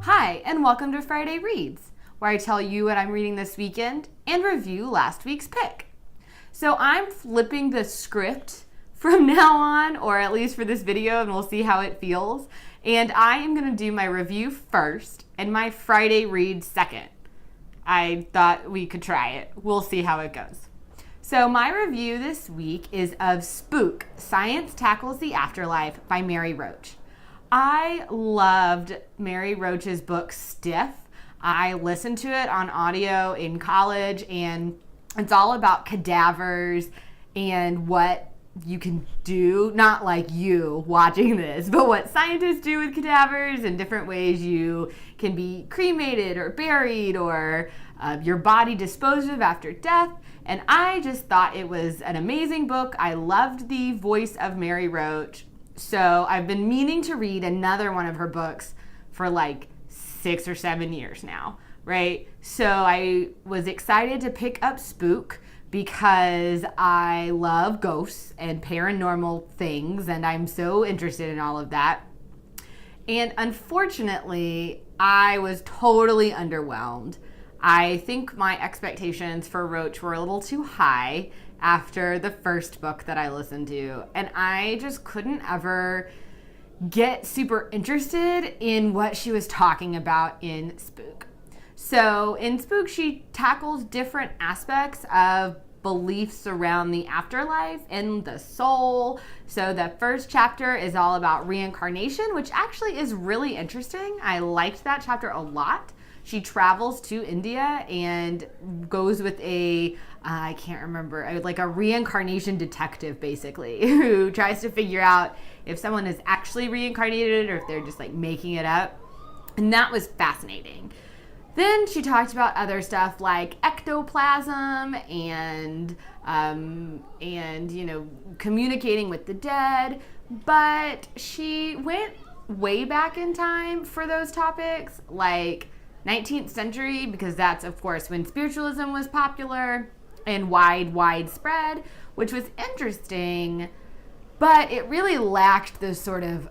Hi, and welcome to Friday Reads, where I tell you what I'm reading this weekend and review last week's pick. So I'm flipping the script from now on, or at least for this video, and we'll see how it feels. And I am going to do my review first and my Friday Read second. I thought we could try it. We'll see how it goes. So my review this week is of Spook, Science Tackles the Afterlife by Mary Roach. I loved Mary Roach's book, Stiff. I listened to it on audio in college, and it's all about cadavers and what you can do, not like you watching this, but what scientists do with cadavers and different ways you can be cremated or buried or your body disposed of after death. And I just thought it was an amazing book. I loved the voice of Mary Roach. So I've been meaning to read another one of her books for like 6 or 7 years now, right? So I was excited to pick up Spook because I love ghosts and paranormal things, and I'm so interested in all of that. And unfortunately, I was totally underwhelmed. I think my expectations for Roach were a little too high after the first book that I listened to, and I just couldn't ever get super interested in what she was talking about in Spook. So in Spook, she tackles different aspects of beliefs around the afterlife and the soul. So the first chapter is all about reincarnation, which actually is really interesting. I liked that chapter a lot. She travels to India and goes with I can't remember, like a reincarnation detective, basically, who tries to figure out if someone is actually reincarnated or if they're just like making it up. And that was fascinating. Then she talked about other stuff like ectoplasm and communicating with the dead. But she went way back in time for those topics, like 19th century, because that's, of course, when spiritualism was popular and widespread, which was interesting, but it really lacked this sort of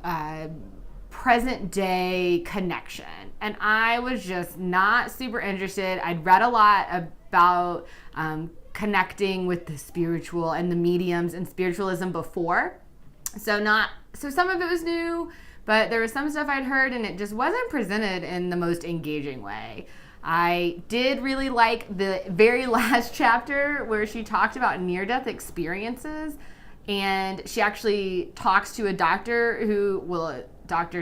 present day connection. And I was just not super interested. I'd read a lot about connecting with the spiritual and the mediums and spiritualism before. So some of it was new, but there was some stuff I'd heard and it just wasn't presented in the most engaging way. I did really like the very last chapter where she talked about near-death experiences, and she actually talks to a doctor,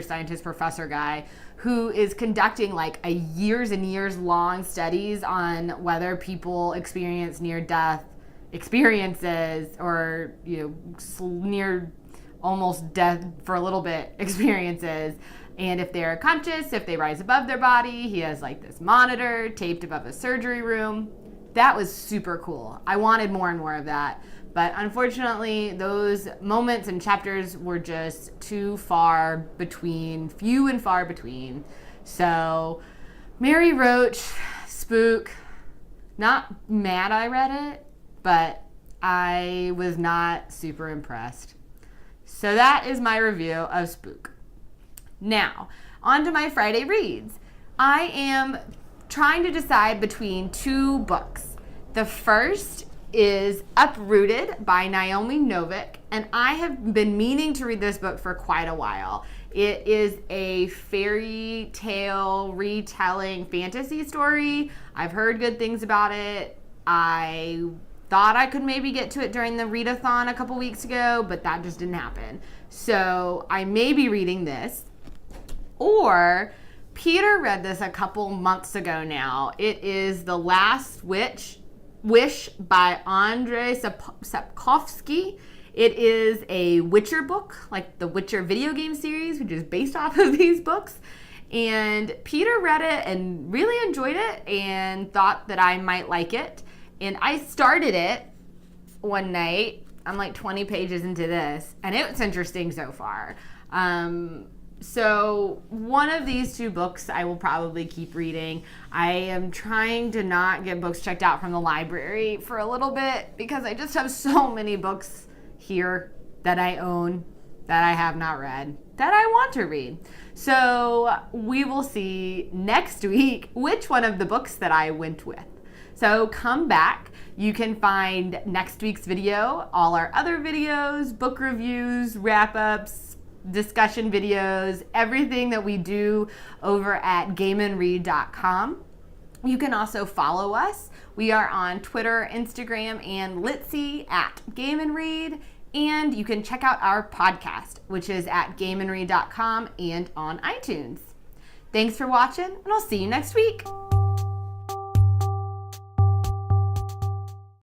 scientist, professor guy who is conducting like a years and years long studies on whether people experience near-death experiences or, near almost death for a little bit experiences. And if they're conscious, if they rise above their body, he has like this monitor taped above a surgery room. That was super cool. I wanted more and more of that. But unfortunately, those moments and chapters were just few and far between. So Mary Roach, Spook, not mad I read it, but I was not super impressed. So that is my review of Spook. Now, on to my Friday reads. I am trying to decide between two books. The first is Uprooted by Naomi Novic, and I have been meaning to read this book for quite a while. It is a fairy tale retelling fantasy story. I've heard good things about it. I thought I could maybe get to it during the readathon a couple weeks ago, but that just didn't happen. So I may be reading this. Or Peter read this a couple months ago now. It is The Last Wish by Andrzej Sapkowski. It is a Witcher book, like the Witcher video game series, which is based off of these books. And Peter read it and really enjoyed it and thought that I might like it. And I started it one night. I'm like 20 pages into this, and it's interesting so far. So one of these two books I will probably keep reading. I am trying to not get books checked out from the library for a little bit because I just have so many books here that I own that I have not read that I want to read. So we will see next week which one of the books that I went with. So come back. You can find next week's video, all our other videos, book reviews, wrap-ups, discussion videos, everything that we do over at gameandread.com. You can also follow us. We are on Twitter, Instagram, and Litzy at gameandread. And you can check out our podcast, which is at gameandread.com and on iTunes. Thanks for watching, and I'll see you next week.